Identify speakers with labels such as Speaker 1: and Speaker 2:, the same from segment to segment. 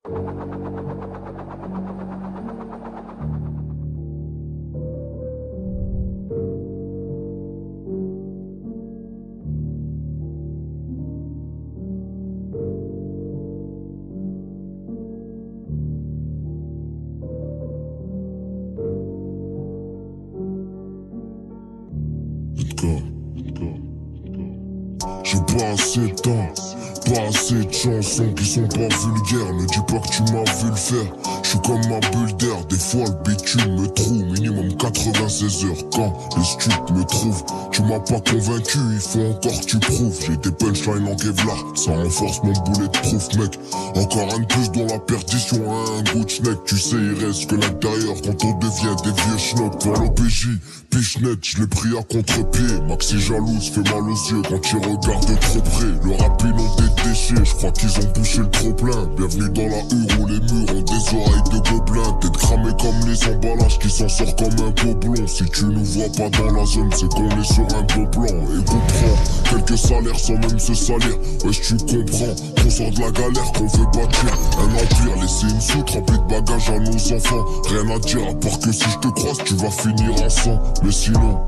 Speaker 1: J'ai pas assez de temps, pas assez de chansons qui sont pas vulgaires. Ne dis pas que tu m'as vu le faire. Je suis comme ma bulle d'air, des fois le bitume me trouve. Minimum 96 heures quand les stups me trouvent. Tu m'as pas convaincu, il faut encore que tu prouves. J'ai des punchlines en Kevlar, ça renforce mon boulet de proof mec. Encore un de plus dans la perdition, un goût de schneck. Tu sais il reste que l'intérieur quand on devient des vieux schnocks. Pour l'OPJ, Pichenette, je l'ai pris à contre-pied. Maxi jalouse, fait mal aux yeux quand il regarde de trop près. Le rap ils ont des déchets, je crois qu'ils ont bouché le trop plein. Bienvenue dans la hure où les murs ont des oreilles de gobelins. T'es cramé comme les emballages qui s'en sort comme un gobelin. Si tu nous vois pas dans la zone, c'est qu'on est sur un beau plan. Et comprends, quelques salaires sans même se salir. Wesh tu comprends, qu'on sort de la galère, qu'on veut bâtir un empire. Laisser une soute remplie de bagages à nos enfants. Rien à dire à part que si je te croise, tu vas finir en sang. Mais sinon,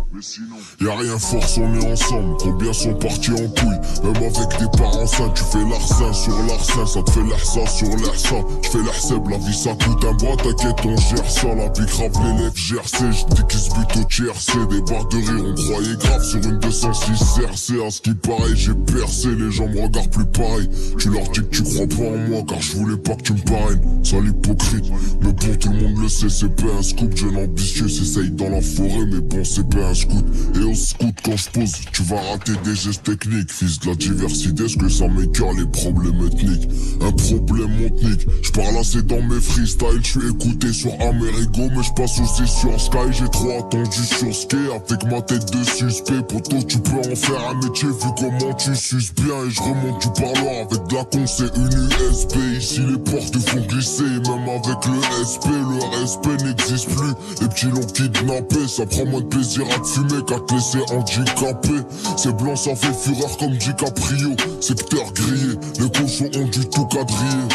Speaker 1: y'a rien, force, on est ensemble. Combien sont partis en couille, même avec des parents sains. Tu fais l'arsen sur l'arsen, ça te fait l'ahsa sur l'ahsa. J'fais l'ahseb, la vie ça coûte un bras. T'inquiète, on gère ça, la vie grave l'élève GRC. J'dis qu'ils se butent au TRC, des barres de rire. On croyait grave sur une 206 CRC. À ce qui paraît, j'ai percé, les gens me regardent plus pareil. Tu leur dis que tu crois pas en moi, car je voulais pas que tu me parraines. Sale hypocrite, mais bon, tout le monde le sait, c'est pas un scoop. Jeune ambitieux, s'essaye dans la forêt, mais bon, c'est pas un scout. Et au scout quand je pose, tu vas rater des gestes techniques. Fils de la diversité, est-ce que ça m'écœure les problèmes ethniques? Un problème ethnique, je parle assez dans mes freestyles. Je suis écouté sur Amerigo, mais je passe aussi sur Sky. J'ai trop attendu sur Ski avec ma tête de suspect. Poto, tu peux en faire un métier vu comment tu suces bien. Et je remonte du parloir avec de la con, c'est une USB. Ici les portes font glisser, et même avec le SP, le respect n'existe plus. Les petits l'ont kidnappé, ça prend moins de plaisir à te fumer qu'à te laisser handicapé. C'est blanc, ça fait fureur comme DiCaprio. Secteur grillé, les cochons ont du tout quadrillé.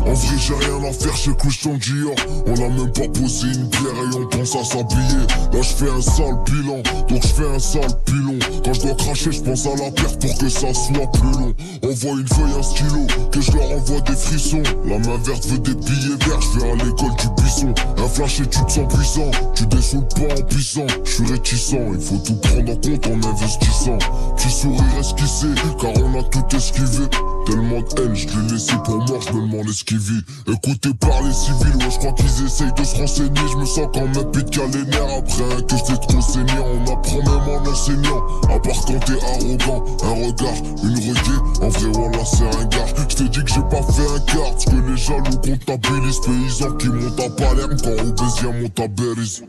Speaker 1: En vrai j'ai rien à faire chez Christian Dior. On a même pas posé une pierre et on pense à s'habiller. Là je fais un sale bilan, donc je fais un sale pilon. Quand je dois cracher je pense à la perte pour que ça soit plus long. Envoie une feuille, un stylo, que je leur envoie des frissons. La main verte veut des billets verts, je vais à l'école du buisson. Un flash et tu te sens puissant, tu dessoules pas en puissant. Je suis réticent, il faut tout prendre en compte en investissant. Petit sourire esquissé, car on a tout esquivé. Tellement de haine, je l'ai laissé pour mort, je me demande ce qu'il vit. Écouté par les civils, ouais je crois qu'ils essayent de se renseigner. Je me sens comme un pit les nerfs après que c'est trop saignant. On apprend même en enseignant, à part quand t'es arrogant. Un regard, une reggae, en vrai voilà c'est un gars. Je te dis que j'ai pas fait un quart, parce que les jaloux comptabilisent. Paysans qui montent à Palerme quand Obésien monte à Beriz.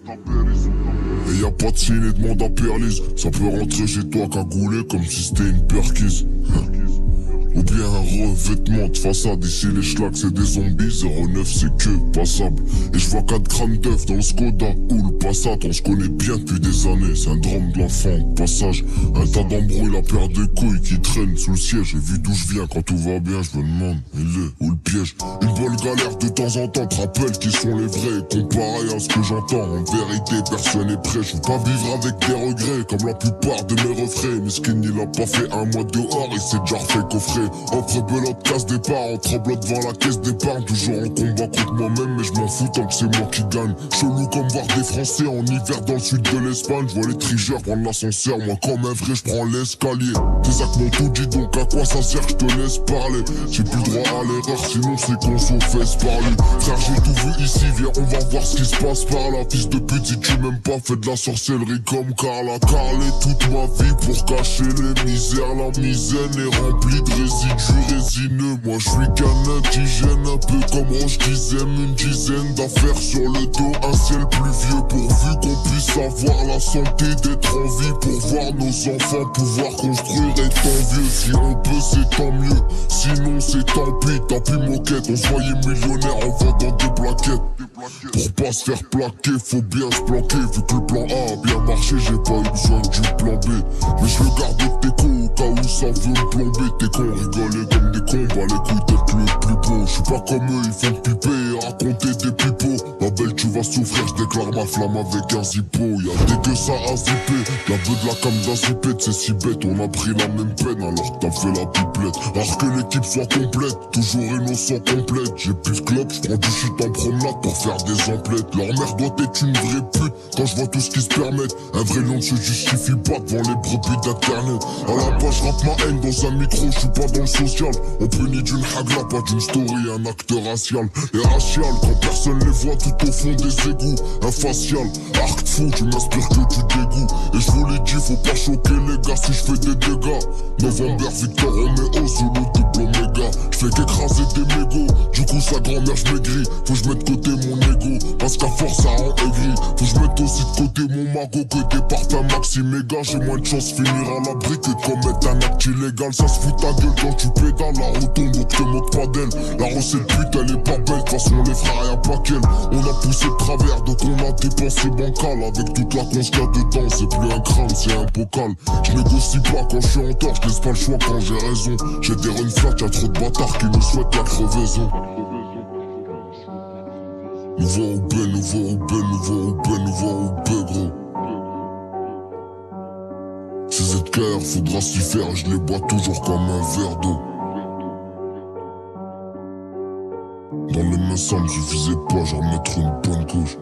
Speaker 1: Et y'a pas de signe et demande à Perlise. Ça peut rentrer chez toi cagoulé comme si c'était une perquise. Ou bien un revêtement de façade. Ici les schlags c'est des zombies, 09 c'est que passable. Et je vois 4 grammes d'œufs dans le Skoda ou le Passat. On se connaît bien depuis des années, c'est un drame de l'enfant au passage. Un tas d'embrouilles, la paire de couilles qui traîne sous le siège. J'ai vu d'où je viens, quand tout va bien je me demande il est où le piège. Une bonne galère de temps en temps te rappelle qui sont les vrais. Comparé à ce que j'entends, en vérité personne n'est prêt. Je veux pas vivre avec des regrets comme la plupart de mes refrains. Miskin il a pas fait un mois dehors, il s'est déjà fait coffrer. Offre belote, casse départ, on tremble devant la caisse d'épargne. Toujours en combat contre moi-même, mais je m'en fous tant que c'est moi qui gagne. Chelou comme voir des Français en hiver dans le sud de l'Espagne. Je vois les trigeurs prendre l'ascenseur, moi comme un vrai je prends l'escalier. Tes actes m'ont tout dit, donc à quoi ça sert que je te laisse parler? J'ai plus le droit à l'erreur, sinon c'est qu'on s'en fesse parler. Frère j'ai tout vu ici, viens on va voir ce qui se passe par là. Fils de pute si tu m'aimes pas, fais de la sorcellerie comme Carla. Carlé toute ma vie pour cacher les misères. La misaine est remplie de résidus résineux. Moi je suis qu'un indigène, un peu comme Roche disait, une dizaine d'affaires sur le dos. Un ciel pluvieux pourvu qu'on puisse avoir la santé d'être en vie pour voir nos enfants pouvoir construire étant vieux. Si on peut c'est tant mieux, sinon c'est tant pis moquette. On se voyait millionnaire en vendant des plaquettes. Pour pas se faire plaquer, faut bien se planquer. Vu que le plan A a bien marché, j'ai pas eu besoin du plan B. Mais je le garde tes cons au cas où ça veut me plomber. Tes cons rigolaient comme des cons, bah les couilles d'être le plus beau. J'suis pas comme eux, ils font piper et raconter des pipeaux. Ma belle tu vas souffrir, j'déclare ma flamme avec un zippo. Y'a dès que ça a zippé, la beuh de la cam d'un zippette. C'est si bête, on a pris la même peine alors que t'as fait la pipelette. Alors que l'équipe soit complète, toujours innocent complète. J'ai plus de club, j'prends du shit en promenade pour faire des emplettes. Leur mère doit être une vraie pute quand je vois tout ce qu'ils se permettent. Un vrai lion ne se justifie pas devant les brebis d'internet. À la base j'rappe ma haine dans un micro, j'suis pas dans le social. On punit d'une hagla, pas d'une story, un acte racial. Et racial, quand personne les voit tout au fond des égouts. Un facial, arc fou, tu m'inspires que du dégoût. Et je vous l'ai dit, faut pas choquer les gars si je fais des dégâts. November, Victor, Romeo, Zulu, double Omega. J'fais qu'écraser des mégots, du coup sa grand-mère j'maigris. Faut que je mette de côté mon ego, parce qu'à force ça rend aigri. Faut que je mette aussi de côté mon magot, que des parfums maxi méga. J'ai moins de chance finir à l'abri que de commettre un acte illégal. Ça se fout ta gueule quand tu pédales, la route tombe, donc te moque pas d'elle. La recette pute elle est pas belle, de toute façon les frères y'a pas qu'elle. On a poussé de travers, donc on a dépensé bancal. Avec toute la conce qu'il y a dedans, c'est plus un crâne, c'est un bocal. Je négocie pas quand je suis en tort, je laisse pas le choix quand j'ai raison. J'ai des run flats, y'a trop de bâtards qui me souhaitent la crevaison. Nouveau au B, nouveau au B, nouveau au B, nouveau au B, gros. Ces ZKR, faudra s'y faire, je les bois toujours comme un verre d'eau. Dans les mains ça me suffisait pas, j'en mettre une bonne couche.